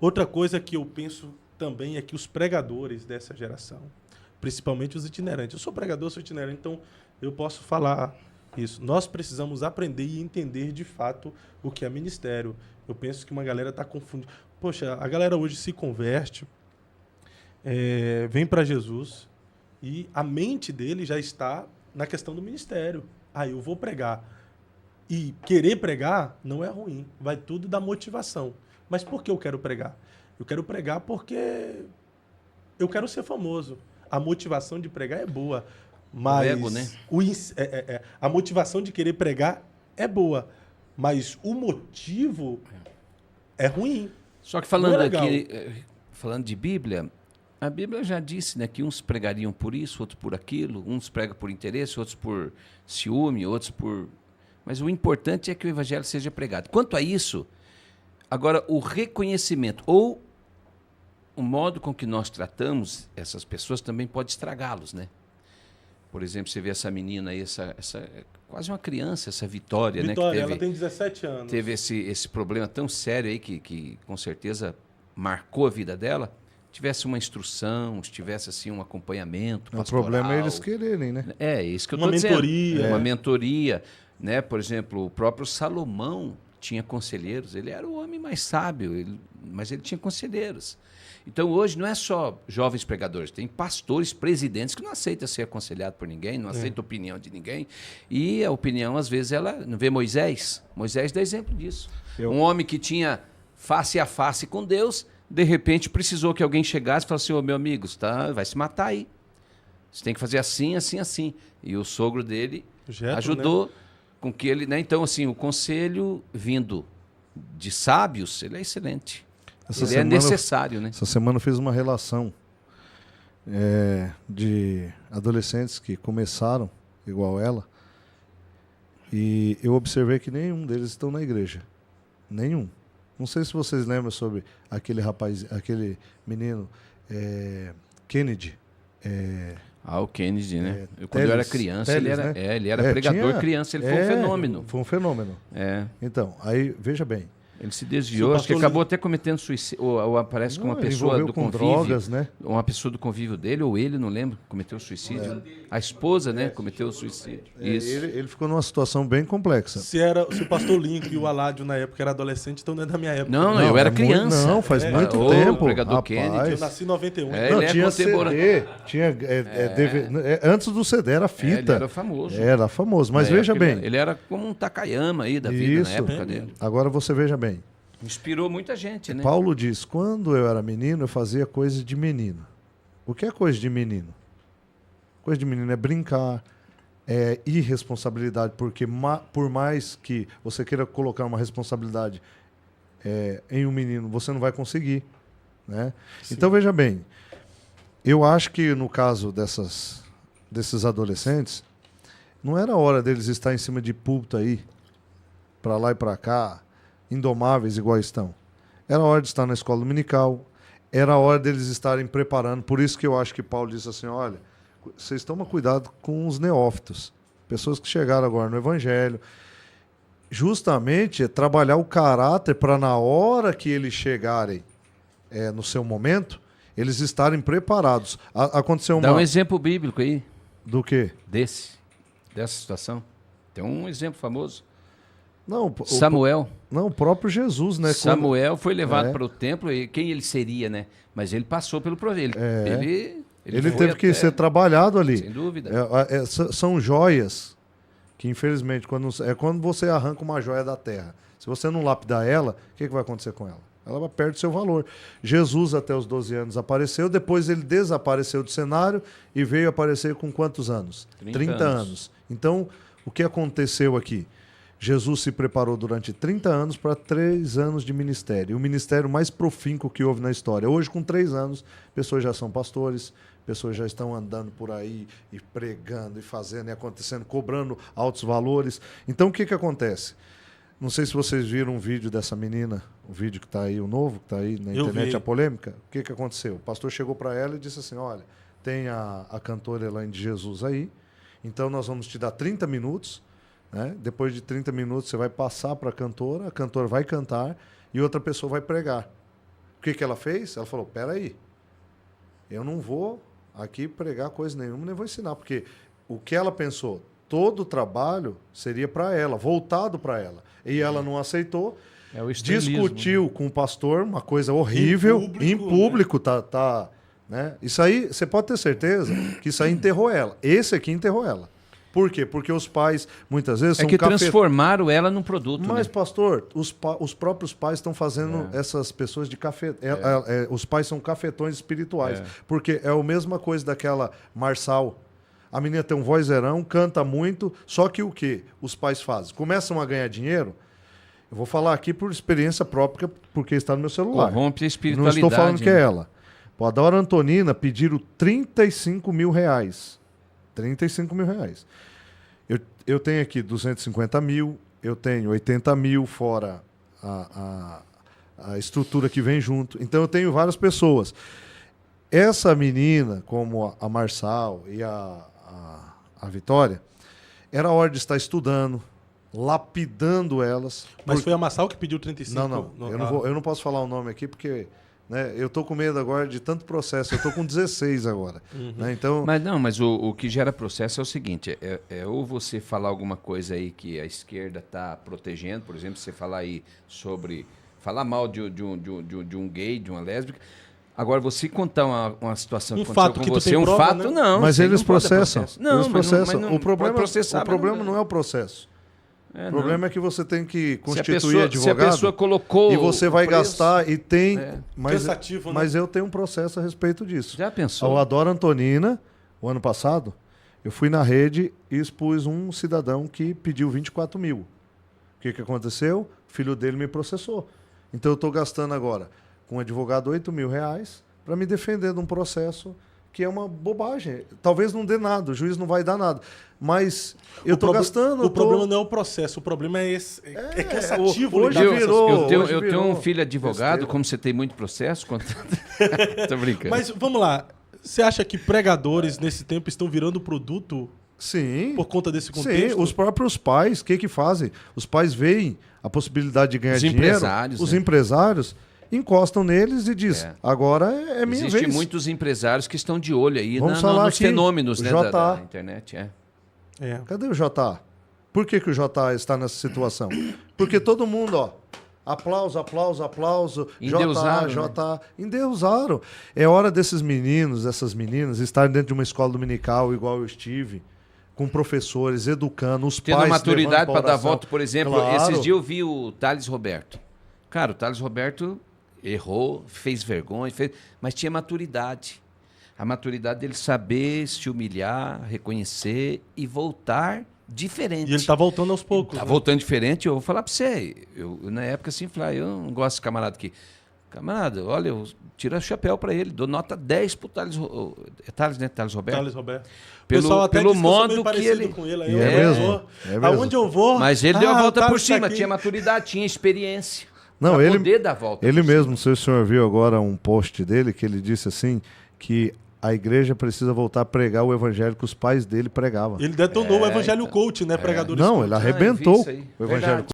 Outra coisa que eu penso também é que os pregadores dessa geração, principalmente os itinerantes, eu sou pregador, sou itinerante, então eu posso falar isso. Nós precisamos aprender e entender de fato o que é ministério. Eu penso que uma galera está confundindo. Poxa, a galera hoje se converte, vem para Jesus e a mente dele já está na questão do ministério. Ah, eu vou pregar. E querer pregar não é ruim, vai tudo da motivação. Mas por que eu quero pregar? Eu quero pregar porque eu quero ser famoso. A motivação de pregar é boa, mas o ego, né? A motivação de querer pregar é boa, mas o motivo é ruim. Só que falando Não é legal. aqui, falando de Bíblia, a Bíblia já disse, né, que uns pregariam por isso, outros por aquilo, uns pregam por interesse, outros por ciúme, outros por... Mas o importante é que o evangelho seja pregado. Quanto a isso, agora o reconhecimento ou o modo com que nós tratamos essas pessoas também pode estragá-los, né? Por exemplo, você vê essa menina aí, essa quase uma criança, essa Vitória, né? Vitória, Que ela tem 17 anos. teve esse problema tão sério aí que com certeza marcou a vida dela. Tivesse uma instrução, tivesse assim um acompanhamento pastoral. O problema é eles quererem, né? É isso que eu Uma estou dizendo. mentoria. Uma mentoria, né? Por exemplo, o próprio Salomão tinha conselheiros. Ele era o homem mais sábio, mas ele tinha conselheiros. Então, hoje, não é só jovens pregadores, tem pastores, presidentes que não aceitam ser aconselhado por ninguém, não aceitam a opinião de ninguém. E a opinião, às vezes, ela não vê Moisés. Moisés dá exemplo disso. Um homem que tinha face a face com Deus, de repente precisou que alguém chegasse e falasse: ô, meu amigo, vai se matar aí. Você tem que fazer assim, assim, assim. E o sogro dele ajudou, né, com que ele... Né? Então, assim, o conselho vindo de sábios, ele é excelente. Ele é necessário, né? Essa semana eu fiz uma relação de adolescentes que começaram igual ela, e eu observei que nenhum deles estão na igreja. Nenhum. Não sei se vocês lembram sobre aquele rapaz, aquele menino, Kennedy. O Kennedy, né? Quando eu era criança, Teles, ele era pregador criança, ele foi um fenômeno. Foi um fenômeno. Então, aí, veja bem. Ele se desviou, acho que acabou até cometendo suicídio, ou aparece com uma pessoa do convívio, drogas, né? Uma pessoa do convívio dele, ou ele, não lembro, cometeu suicídio. A esposa, né, cometeu suicídio. Isso. Ele ficou numa situação bem complexa. Se o pastor Link e o Aládio na época era adolescente, então não é da minha época. Não, eu era criança. Não, faz muito tempo. O pregador Kennedy. Eu nasci em 91. Não, tinha CD, tinha DVD, antes do CD era fita. Ele era famoso. Era famoso, mas veja bem. Ele era como um Takayama aí da vida na época dele. Agora você veja bem. Inspirou muita gente, né? Paulo diz: quando eu era menino, eu fazia coisa de menino. O que é coisa de menino? Coisa de menino é brincar, é irresponsabilidade, porque por mais que você queira colocar uma responsabilidade em um menino, você não vai conseguir, né? Então, veja bem, eu acho que no caso desses adolescentes, não era hora deles estar em cima de púlpito aí, para lá e para cá, indomáveis igual estão. Era hora de estar na escola dominical, era hora deles estarem preparando. Por isso que eu acho que Paulo disse assim: olha, vocês tomam cuidado com os neófitos, pessoas que chegaram agora no evangelho. Justamente trabalhar o caráter para na hora que eles chegarem no seu momento, eles estarem preparados. Aconteceu Dá um exemplo bíblico aí. Do quê? Dessa situação. Tem um exemplo famoso. Não, Samuel. O próprio Jesus, né? Samuel foi levado para o templo, e quem ele seria, né? Mas ele passou pelo provérbio. Ele teve que ser trabalhado ali. Sem dúvida. São joias que, infelizmente, quando você arranca uma joia da terra, se você não lapidar ela, o que vai acontecer com ela? Ela perde seu valor. Jesus, até os 12 anos, apareceu, depois ele desapareceu do cenário e veio aparecer com quantos anos? 30 anos. Então, o que aconteceu aqui? Jesus se preparou durante 30 anos para 3 anos de ministério. O ministério mais profícuo que houve na história. Hoje, com 3 anos, pessoas já são pastores, pessoas já estão andando por aí e pregando e fazendo e acontecendo, cobrando altos valores. Então, o que acontece? Não sei se vocês viram um vídeo dessa menina, o vídeo que está aí, o novo, que está aí na internet, a polêmica. O que aconteceu? O pastor chegou para ela e disse assim: olha, tem a cantora Elaine de Jesus aí, então nós vamos te dar 30 minutos, né? Depois de 30 minutos você vai passar para a cantora vai cantar e outra pessoa vai pregar. que ela fez? Ela falou, peraí, eu não vou aqui pregar coisa nenhuma, nem vou ensinar, porque o que ela pensou, todo o trabalho seria para ela, voltado para ela. E ela não aceitou, É o estrelismo, discutiu né? com o pastor, uma coisa horrível, em público, né? Isso aí, você pode ter certeza que isso aí enterrou ela. Esse aqui enterrou ela. Por quê? Porque os pais, muitas vezes, são transformaram ela num produto. Mas, né? pastor, os próprios pais estão fazendo essas pessoas de café. Os pais são cafetões espirituais. Porque é a mesma coisa daquela Marçal. A menina tem um vozeirão, canta muito, só que o quê? Os pais fazem? Começam a ganhar dinheiro. Eu vou falar aqui por experiência própria, porque está no meu celular. Corrompe a Não espiritualidade. estou falando que né? é ela. Pô, a Dora Antonina pediram 35 mil reais. 35 mil reais. Eu tenho aqui 250 mil, eu tenho 80 mil, fora a estrutura que vem junto. Então eu tenho várias pessoas. Essa menina, como a Marçal e a Vitória, era hora de estar estudando, lapidando elas. Mas foi a Massal que pediu 35? Eu não posso falar o nome aqui porque... Né, eu estou com medo agora de tanto processo. Eu estou com 16 agora. Né, então... Mas o que gera processo é o seguinte: ou você falar alguma coisa aí que a esquerda está protegendo, por exemplo, você falar aí sobre... Falar mal de um gay, de uma lésbica. Agora, você contar uma situação que aconteceu com você, prova, fato, né? não. Mas eles processam. Não, eles processam. mas não o problema, pode processar, o problema não é o processo. O problema é que você tem que constituir advogado. Se a pessoa colocou e você vai preço, gastar e tem... Cansativo, mas eu tenho um processo a respeito disso. Já pensou? A Dora Antonina, o ano passado, eu fui na rede e expus um cidadão que pediu 24 mil. O que aconteceu? O filho dele me processou. Então eu estou gastando agora com um advogado 8 mil reais para me defender de um processo que é uma bobagem. Talvez não dê nada, o juiz não vai dar nada. Mas eu estou gastando... O problema não é o processo, o problema é cansativo. Hoje virou... Eu tenho um filho advogado, como você tem muito processo... Tô brincando. Mas vamos lá, você acha que pregadores nesse tempo estão virando produto? Sim. Por conta desse contexto? Sim, os próprios pais, o que fazem? Os pais veem a possibilidade de ganhar dinheiro. Os empresários encostam neles e diz, agora é minha vez. Existem muitos empresários que estão de olho aí nos fenômenos, né, da internet. Cadê o JA? Por que o JA está nessa situação? Porque todo mundo, aplauso, Endeusaram, JA. Endeusaram. É hora desses meninos, essas meninas, estarem dentro de uma escola dominical, igual eu estive, com professores, educando, os pais... Tendo maturidade para dar voto, por exemplo. Claro. Esses dias eu vi o Thales Roberto. Cara, o Thales Roberto errou, fez vergonha, mas tinha maturidade. A maturidade dele saber se humilhar, reconhecer e voltar diferente. E ele está voltando aos poucos. Está voltando diferente. Eu vou falar para você. Eu, na época, assim, falei, eu não gosto desse camarada aqui. Camarada, olha, eu tiro o chapéu para ele. Dou nota 10 para o Thales. É Thales, né? Thales Roberto. Thales Roberto. Pelo modo que ele... Com ele. É mesmo. Aonde eu vou... Mas ele deu a volta por cima. Tá Tinha maturidade, tinha experiência. Não, ele poder dar a volta. Ele mesmo, não sei se o senhor viu agora um post dele, que ele disse assim, que a igreja precisa voltar a pregar o evangelho que os pais dele pregavam. Ele detonou o evangelho coach, né? Pregadores Não, coach. ele arrebentou eu vi isso aí. o evangelho coach.